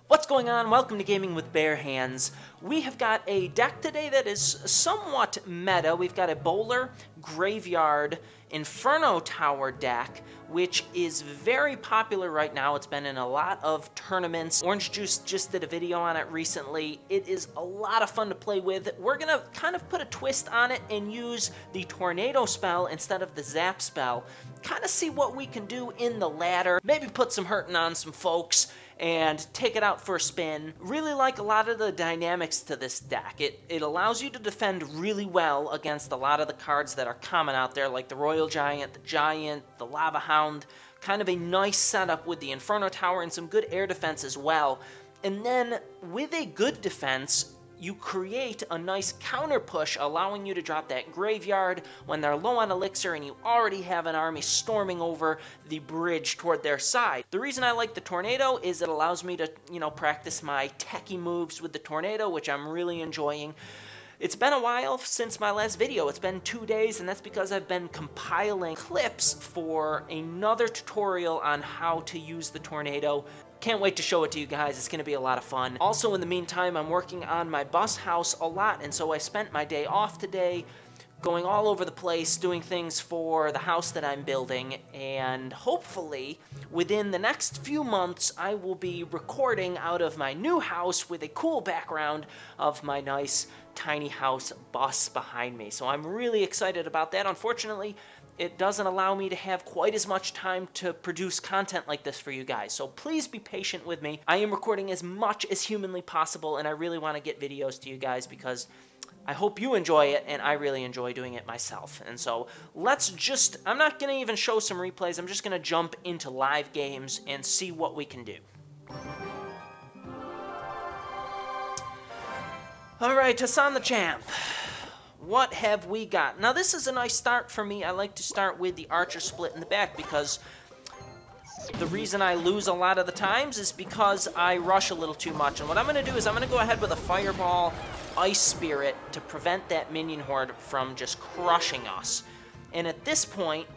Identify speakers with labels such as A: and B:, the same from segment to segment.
A: What's going on? Welcome to Gaming with Bare Hands. We have got a deck today that is somewhat meta. We've got a Bowler, Graveyard, Inferno Tower deck, which is very popular right now. It's been in a lot of tournaments. Orange Juice just did a video on it recently. It is a lot of fun to play with. We're going to kind of put a twist on it and use the Tornado spell instead of the Zap spell. Kind of see what we can do in the ladder. Maybe put some hurting on some folks and take it out for a spin. Really like a lot of the dynamics to this deck. It allows you to defend really well against a lot of the cards that are common out there, like the Royal Giant, the Lava Hound. Kind of a nice setup with the Inferno Tower and some good air defense as well. And then with a good defense, you create a nice counter push, allowing you to drop that Graveyard when they're low on elixir and you already have an army storming over the bridge toward their side. The reason I like the Tornado is it allows me to, practice my techie moves with the Tornado, which I'm really enjoying. It's been a while since my last video. It's been 2 days, and that's because I've been compiling clips for another tutorial on how to use the Tornado. Can't wait to show it to you guys. It's going to be a lot of fun. Also, in the meantime, I'm working on my bus house a lot, and so I spent my day off today going all over the place, doing things for the house that I'm building, and hopefully, within the next few months, I will be recording out of my new house with a cool background of my nice tiny house bus behind me. So I'm really excited about that. Unfortunately, it doesn't allow me to have quite as much time to produce content like this for you guys. So please be patient with me. I am recording as much as humanly possible, and I really want to get videos to you guys because I hope you enjoy it, and I really enjoy doing it myself. And so I'm not going to even show some replays. I'm just going to jump into live games and see what we can do. All right, Hassan the Champ. What have we got? Now, this is a nice start for me. I like to start with the Archer split in the back because the reason I lose a lot of the times is because I rush a little too much. And what I'm going to do is I'm going to go ahead with a Fireball Ice Spirit to prevent that minion horde from just crushing us. And at this point,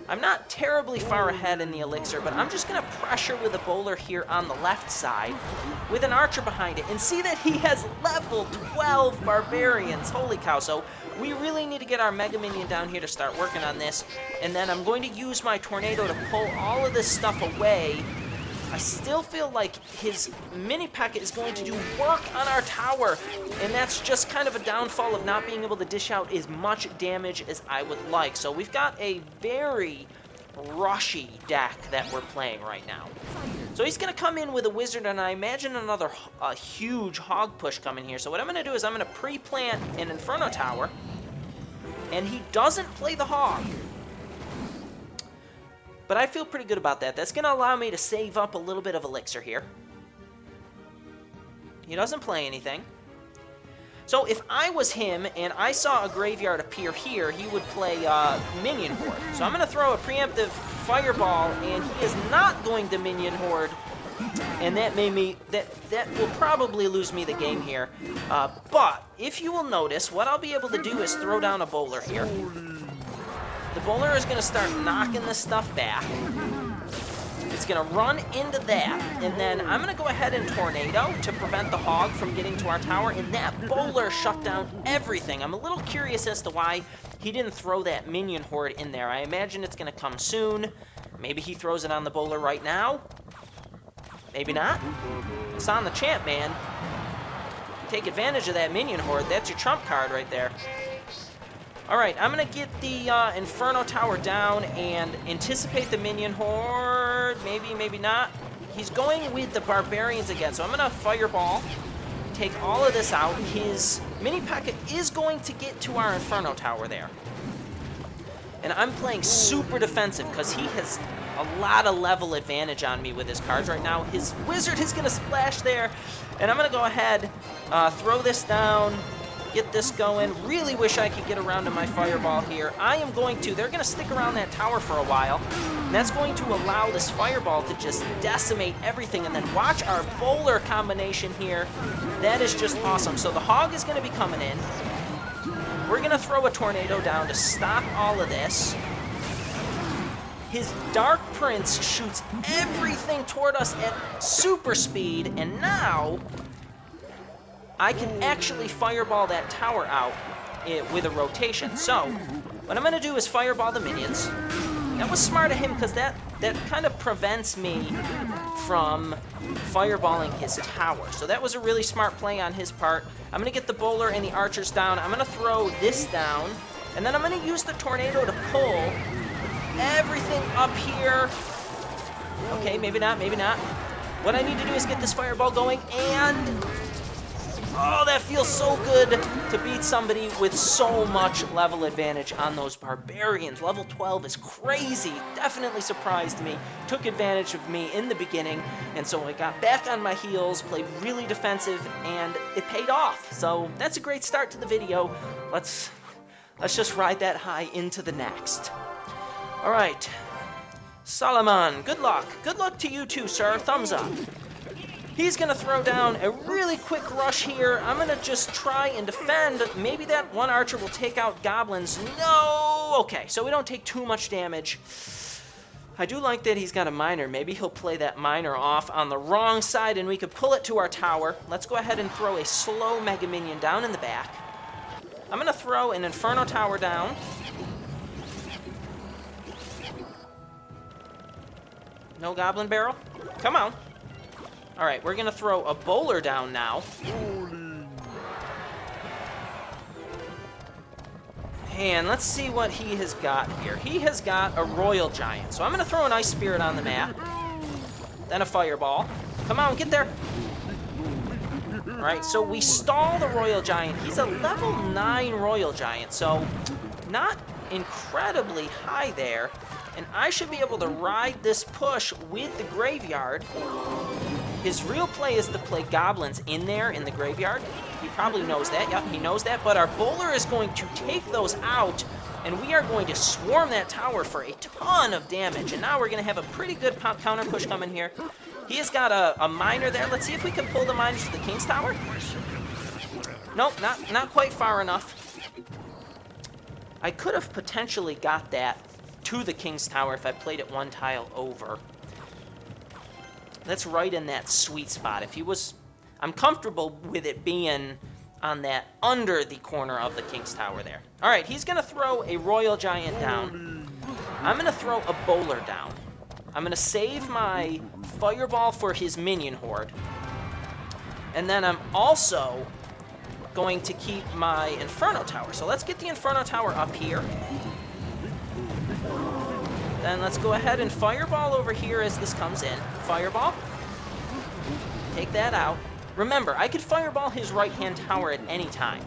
A: I'm not terribly far ahead in the elixir, but I'm just going to pressure with a Bowler here on the left side with an Archer behind it. And see that he has level 12 Barbarians. Holy cow. So we really need to get our Mega Minion down here to start working on this. And then I'm going to use my Tornado to pull all of this stuff away. I still feel like his mini packet is going to do work on our tower, and that's just kind of a downfall of not being able to dish out as much damage as I would like. So we've got a very rushy deck that we're playing right now. So he's going to come in with a Wizard, and I imagine another huge Hog push coming here. So what I'm going to do is I'm going to pre-plant an Inferno Tower, and he doesn't play the Hog. But I feel pretty good about that. That's going to allow me to save up a little bit of elixir here. He doesn't play anything. So if I was him and I saw a Graveyard appear here, he would play Minion Horde. So I'm going to throw a preemptive Fireball, and he is not going to Minion Horde. And that will probably lose me the game here. But if you will notice, what I'll be able to do is throw down a Bowler here. The Bowler is going to start knocking this stuff back. It's going to run into that, and then I'm going to go ahead and Tornado to prevent the Hog from getting to our tower, and that Bowler shut down everything. I'm a little curious as to why he didn't throw that Minion Horde in there. I imagine it's going to come soon. Maybe he throws it on the Bowler right now. Maybe not. It's on the Champ, man. Take advantage of that Minion Horde. That's your trump card right there. Alright, I'm going to get the Inferno Tower down and anticipate the Minion Horde. Maybe, maybe not. He's going with the Barbarians again, so I'm going to Fireball, take all of this out. His Mini Packet is going to get to our Inferno Tower there. And I'm playing super defensive because he has a lot of level advantage on me with his cards right now. His Wizard is going to splash there, and I'm going to go ahead, throw this down, get this going. Really wish I could get around to my Fireball here. I am going to. They're going to stick around that tower for a while. And that's going to allow this Fireball to just decimate everything. And then watch our Bowler combination here. That is just awesome. So the Hog is going to be coming in. We're going to throw a Tornado down to stop all of this. His Dark Prince shoots everything toward us at super speed, and now I can actually fireball that tower out with a rotation. So what I'm going to do is fireball the minions. That was smart of him because that kind of prevents me from fireballing his tower. So that was a really smart play on his part. I'm going to get the bowler and the archers down. I'm going to throw this down, and then I'm going to use the tornado to pull everything up here. Okay, maybe not, maybe not. What I need to do is get this fireball going, and oh, that feels so good to beat somebody with so much level advantage on those barbarians. Level 12 is crazy. Definitely surprised me. Took advantage of me in the beginning, and so I got back on my heels, played really defensive, and it paid off. So that's a great start to the video. Let's just ride that high into the next. All right, Solomon, good luck. Good luck to you too, sir. Thumbs up. He's going to throw down a really quick rush here. I'm going to just try and defend. Maybe that one archer will take out goblins. No! Okay, so we don't take too much damage. I do like that he's got a miner. Maybe he'll play that miner off on the wrong side and we could pull it to our tower. Let's go ahead and throw a slow Mega Minion down in the back. I'm going to throw an Inferno Tower down. No Goblin Barrel? Come on. All right, we're going to throw a bowler down now. And let's see what he has got here. He has got a Royal Giant. So I'm going to throw an Ice Spirit on the map. Then a Fireball. Come on, get there. All right, so we stall the Royal Giant. He's a level 9 Royal Giant, so not incredibly high there. And I should be able to ride this push with the Graveyard. His real play is to play goblins in there in the graveyard. He probably knows that. Yep, he knows that. But our bowler is going to take those out, and we are going to swarm that tower for a ton of damage. And now we're going to have a pretty good counter push coming here. He has got a miner there. Let's see if we can pull the miners to the King's Tower. Nope, not quite far enough. I could have potentially got that to the King's Tower if I played it one tile over. That's right in that sweet spot. I'm comfortable with it being on that under the corner of the King's Tower there. All right, he's going to throw a Royal Giant down. I'm going to throw a bowler down. I'm going to save my Fireball for his minion horde. And then I'm also going to keep my Inferno Tower. So let's get the Inferno Tower up here. Then let's go ahead and Fireball over here as this comes in. Fireball. Take that out. Remember, I could Fireball his right-hand tower at any time.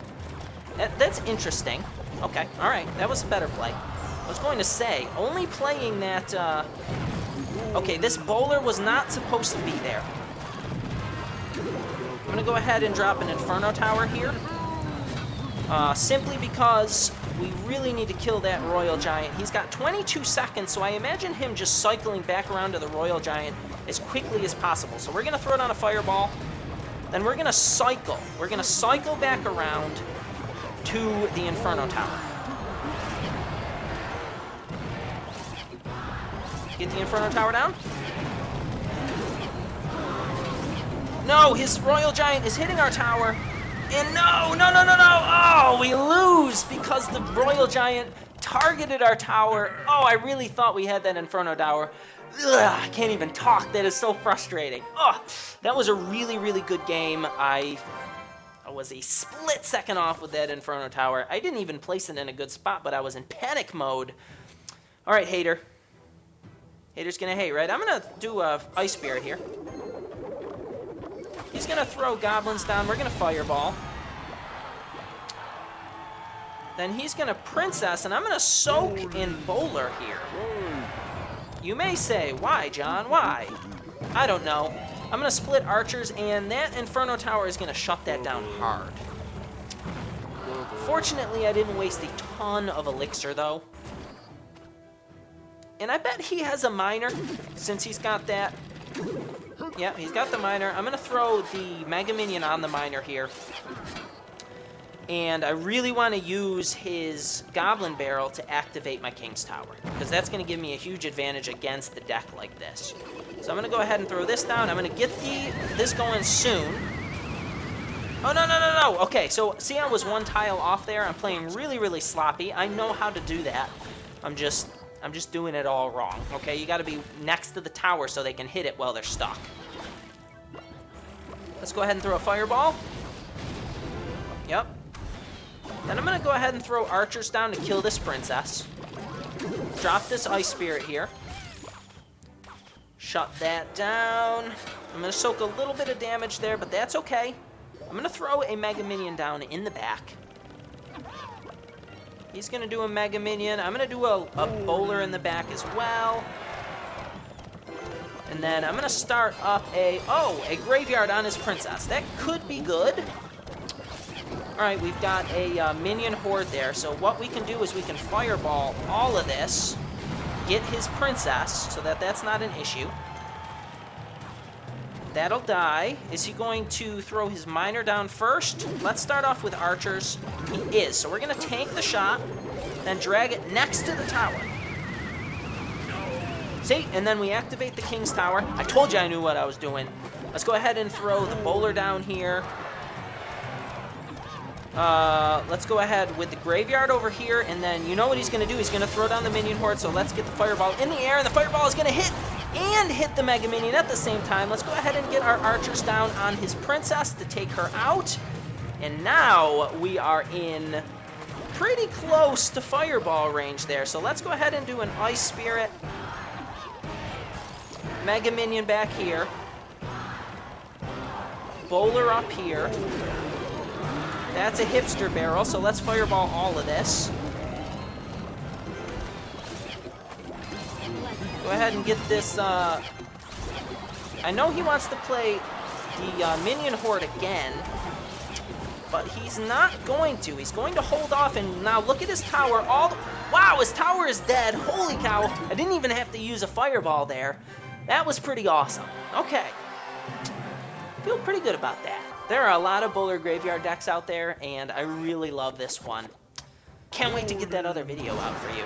A: That's interesting. Okay, all right, that was a better play. I was going to say, only playing that... Okay, this bowler was not supposed to be there. I'm going to go ahead and drop an Inferno Tower here. Simply because we really need to kill that Royal Giant. He's got 22 seconds, so I imagine him just cycling back around to the Royal Giant as quickly as possible. So we're going to throw down a Fireball. Then we're going to cycle. We're going to cycle back around to the Inferno Tower. Get the Inferno Tower down. No, his Royal Giant is hitting our tower. And no! Oh, we lose because the Royal Giant targeted our tower. Oh, I really thought we had that Inferno Tower. Ugh, I can't even talk. That is so frustrating. Oh, that was a really, really good game. I was a split second off with that Inferno Tower. I didn't even place it in a good spot, but I was in panic mode. All right, Hater. Hater's gonna hate, right? I'm gonna do a Ice Spirit here. He's going to throw goblins down. We're going to Fireball. Then he's going to Princess, and I'm going to soak in Bowler here. You may say, why, John? Why? I don't know. I'm going to split archers, and that Inferno Tower is going to shut that down hard. Fortunately, I didn't waste a ton of elixir, though. And I bet he has a miner, since he's got that... Yeah, he's got the miner. I'm going to throw the Mega Minion on the miner here. And I really want to use his Goblin Barrel to activate my King's Tower, because that's going to give me a huge advantage against the deck like this. So I'm going to go ahead and throw this down. I'm going to get this going soon. Oh, no. Okay, so see, I was one tile off there. I'm playing really, really sloppy. I know how to do that. I'm just doing it all wrong. Okay, you got to be next to the tower so they can hit it while they're stuck. Let's go ahead and throw a fireball. Yep. Then I'm going to go ahead and throw archers down to kill this princess. Drop this ice spirit here. Shut that down. I'm going to soak a little bit of damage there, but that's okay. I'm going to throw a Mega Minion down in the back. He's going to do a Mega Minion. I'm going to do a bowler in the back as well. And then I'm going to start up a graveyard on his princess. That could be good. All right, we've got a minion horde there. So what we can do is we can fireball all of this, get his princess, so that's not an issue. That'll die. Is he going to throw his miner down first? Let's start off with archers. He is. So we're going to tank the shot, then drag it next to the tower. See? And then we activate the King's Tower. I told you I knew what I was doing. Let's go ahead and throw the bowler down here. Let's go ahead with the graveyard over here, and then you know what he's going to do. He's going to throw down the minion horde, so let's get the fireball in the air, and the fireball is going to hit the Mega Minion at the same time. Let's go ahead and get our archers down on his princess to take her out. And now we are in pretty close to fireball range there. So let's go ahead and do an Ice Spirit. Mega Minion back here. Bowler up here. That's a hipster barrel, so let's fireball all of this. Go ahead and get this, I know he wants to play the minion horde again, but he's not going to. He's going to hold off, and now look at his tower. Wow, his tower is dead. Holy cow. I didn't even have to use a fireball there. That was pretty awesome. Okay. Feel pretty good about that. There are a lot of bowler graveyard decks out there, and I really love this one. Can't wait to get that other video out for you.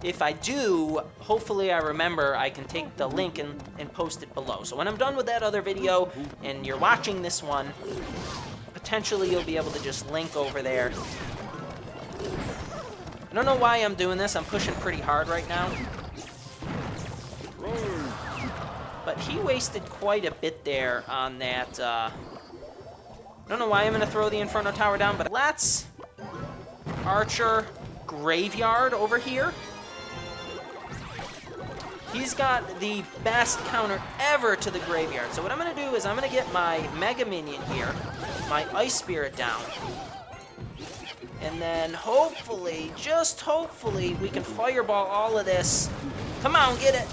A: If I do, hopefully I remember I can take the link and post it below. So when I'm done with that other video and you're watching this one, potentially you'll be able to just link over there. I don't know why I'm doing this. I'm pushing pretty hard right now. But he wasted quite a bit there on that. I don't know why I'm going to throw the Inferno Tower down, but let's Archer Graveyard over here. He's got the best counter ever to the graveyard. So what I'm going to do is I'm going to get my Mega Minion here, my Ice Spirit down. And then hopefully, just hopefully, we can fireball all of this. Come on, get it.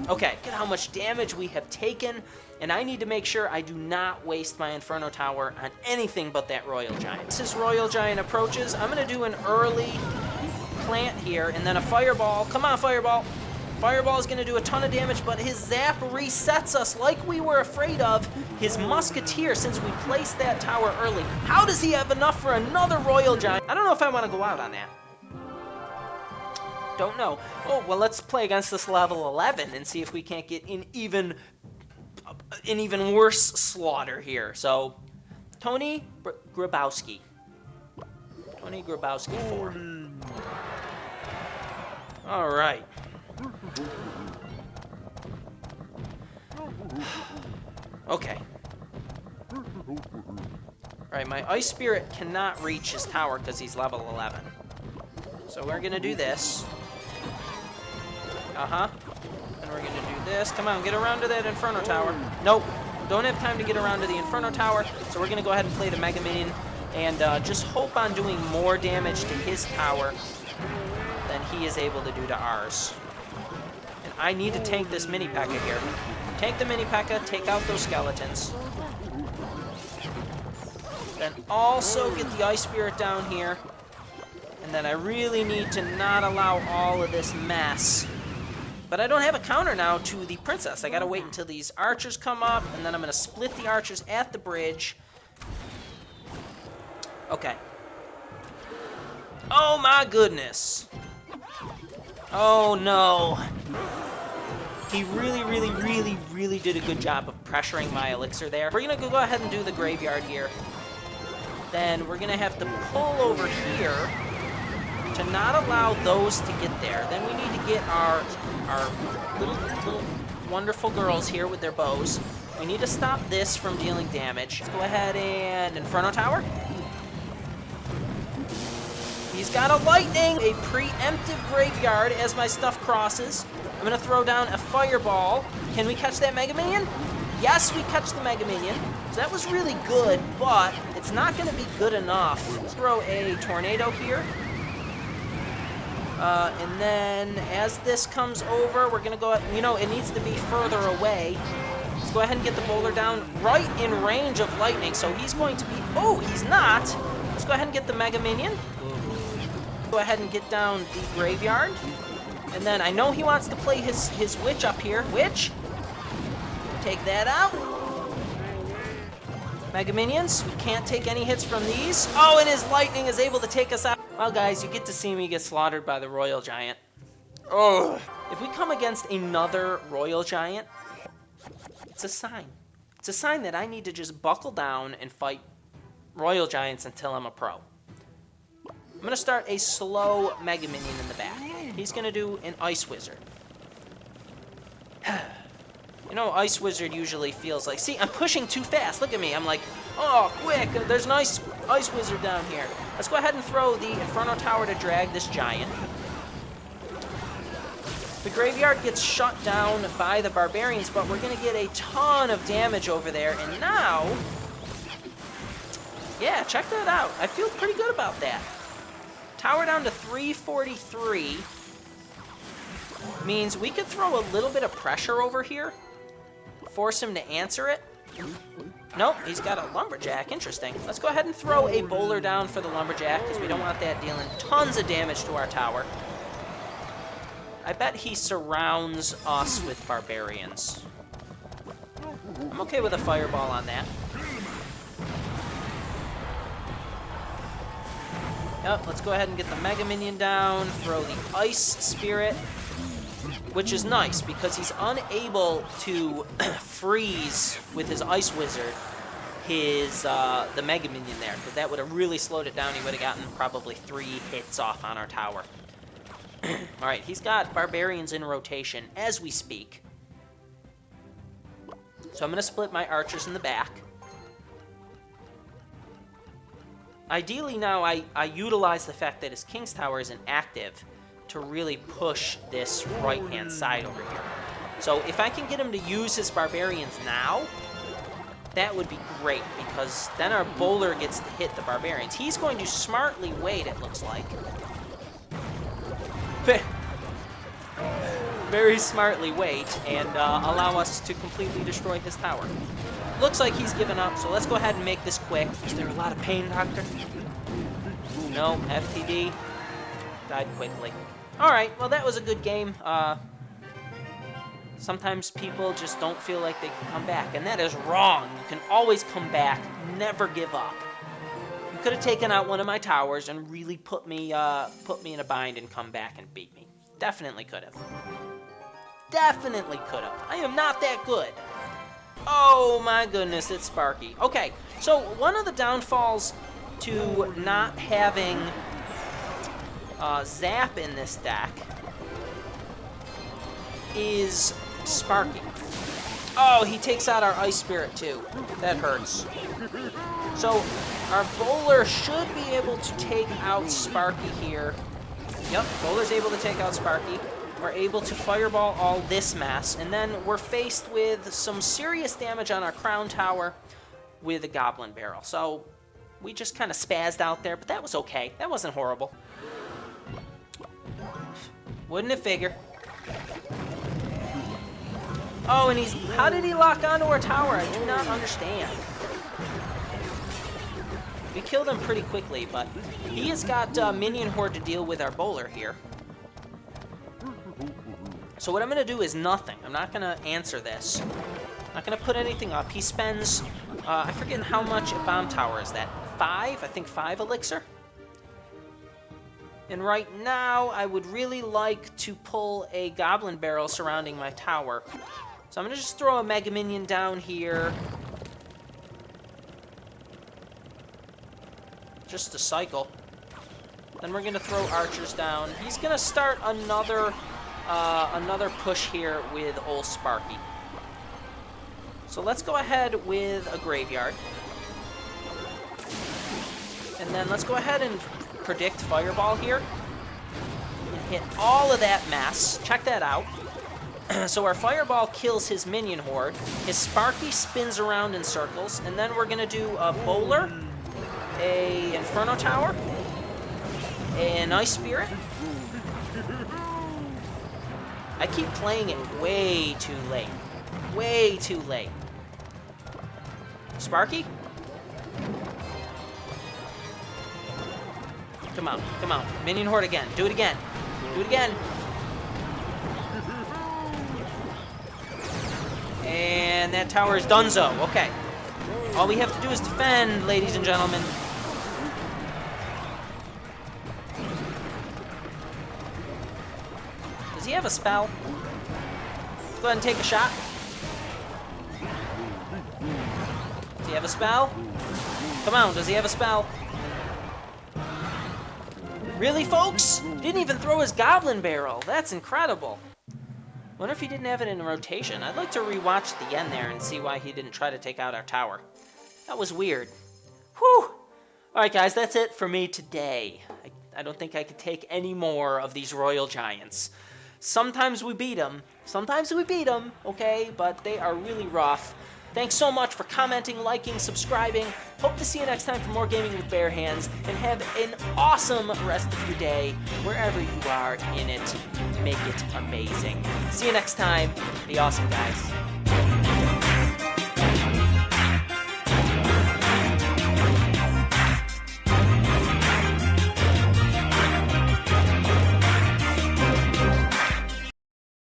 A: Okay, look at how much damage we have taken. And I need to make sure I do not waste my Inferno Tower on anything but that Royal Giant. As his Royal Giant approaches, I'm going to do an early plant here and then a Fireball. Come on, Fireball. Fireball is going to do a ton of damage, but his Zap resets us like we were afraid of. His Musketeer, since we placed that tower early. How does he have enough for another Royal Giant? I don't know if I want to go out on that. Don't know. Oh, well, let's play against this level 11 and see if we can't get an even worse slaughter here. So, Tony Grabowski. Tony Grabowski 4. All right. Okay. Alright, my Ice Spirit cannot reach his tower because he's level 11. So we're going to do this. And we're going to do this. Come on, get around to that Inferno Tower. Nope. Don't have time to get around to the Inferno Tower. So we're going to go ahead and play the Mega Minion. And just hope on doing more damage to his tower than he is able to do to ours. And I need to tank this Mini P.E.K.K.A. here. Tank the Mini P.E.K.K.A., take out those skeletons. Then also get the Ice Spirit down here. And then I really need to not allow all of this mess. But I don't have a counter now to the princess. I gotta wait until these archers come up, and then I'm gonna split the archers at the bridge. Okay. Oh my goodness. Oh no. He really did a good job of pressuring my elixir there. We're gonna go ahead and do the graveyard here. Then we're gonna have to pull over here to not allow those to get there. Then we need to get our little wonderful girls here with their bows. We need to stop this from dealing damage. Let's go ahead and Inferno Tower. He's got a lightning, a preemptive graveyard as my stuff crosses. I'm gonna throw down a fireball. Can we catch that Mega Minion? Yes, we catch the Mega Minion. So that was really good, but it's not gonna be good enough. Let's throw a tornado here. And then as this comes over, we're gonna go, you know, it needs to be further away. Let's go ahead and get the bowler down right in range of lightning. So he's going to be, oh, he's not. Let's go ahead and get the Mega Minion. Go ahead and get down the graveyard. And then I know he wants to play his witch up here. Witch, take that out. Mega Minions, we can't take any hits from these. Oh, and his lightning is able to take us out. Well, guys, you get to see me get slaughtered by the Royal Giant. Oh. If we come against another Royal Giant, it's a sign. It's a sign that I need to just buckle down and fight Royal Giants until I'm a pro. I'm going to start a slow Mega Minion in the back. He's going to do an Ice Wizard. You know, Ice Wizard usually feels like... See, I'm pushing too fast. Look at me. I'm like, oh, quick. There's an Ice Wizard down here. Let's go ahead and throw the Inferno Tower to drag this giant. The graveyard gets shut down by the Barbarians, but we're going to get a ton of damage over there. And now... Yeah, check that out. I feel pretty good about that. Tower down to 343 means we could throw a little bit of pressure over here, force him to answer it. Nope, he's got a Lumberjack. Interesting. Let's go ahead and throw a bowler down for the Lumberjack because we don't want that dealing tons of damage to our tower. I bet he surrounds us with Barbarians. I'm okay with a fireball on that. Yep, let's go ahead and get the Mega Minion down, throw the Ice Spirit, which is nice because he's unable to freeze with his Ice Wizard the Mega Minion there, because that would have really slowed it down. He would have gotten probably 3 hits off on our tower. Alright, he's got Barbarians in rotation as we speak. So I'm going to split my archers in the back. Ideally now, I utilize the fact that his King's Tower isn't active to really push this right-hand side over here. So if I can get him to use his Barbarians now, that would be great, because then our bowler gets to hit the Barbarians. He's going to smartly wait, it looks like. Very smartly wait and allow us to completely destroy his tower. Looks like he's given up, so let's go ahead and make this quick. Is there a lot of pain, Doctor? No, FTD. Died quickly. Alright, well that was a good game. Sometimes people just don't feel like they can come back, and that is wrong. You can always come back, never give up. You could have taken out one of my towers and really put me in a bind and come back and beat me. Definitely could have. Definitely could have. I am not that good. Oh my goodness, it's Sparky. Okay, so one of the downfalls to not having Zap in this deck is Sparky. Oh, he takes out our Ice Spirit too. That hurts. So our bowler should be able to take out Sparky here. Yep, bowler's able to take out Sparky. We're able to fireball all this mess, and then we're faced with some serious damage on our crown tower with a goblin barrel. So we just kind of spazzed out there, but that was okay. That wasn't horrible. Wouldn't it figure? Oh, and how did he lock onto our tower? I do not understand. We killed him pretty quickly, but he has got Minion Horde to deal with our bowler here. So what I'm going to do is nothing. I'm not going to answer this. I'm not going to put anything up. He spends, I forget how much a bomb tower is that. 5, I think 5 elixir. And right now, I would really like to pull a goblin barrel surrounding my tower. So I'm going to just throw a Mega Minion down here. Just to cycle. Then we're going to throw archers down. He's going to start another push here with old Sparky. So let's go ahead with a graveyard. And then let's go ahead and predict Fireball here. And hit all of that mess. Check that out. So our Fireball kills his minion horde. His Sparky spins around in circles. And then we're going to do a Bowler, a Inferno Tower, an Ice Spirit. I keep playing it way too late. Way too late. Sparky? Come on, come on. Minion Horde again. Do it again. Do it again. And that tower is donezo. Okay. All we have to do is defend, ladies and gentlemen. Does he have a spell? Go ahead and take a shot. Does he have a spell? Come on, does he have a spell? Really, folks? Didn't even throw his goblin barrel. That's incredible. Wonder if he didn't have it in rotation. I'd like to rewatch the end there and see why he didn't try to take out our tower. That was weird. Whew! Alright guys, that's it for me today. I don't think I could take any more of these royal giants. Sometimes we beat them, okay? But they are really rough. Thanks so much for commenting, liking, subscribing. Hope to see you next time for more Gaming with Bare Hands, and have an awesome rest of your day, wherever you are in it. Make it amazing. See you next time. Be awesome, guys.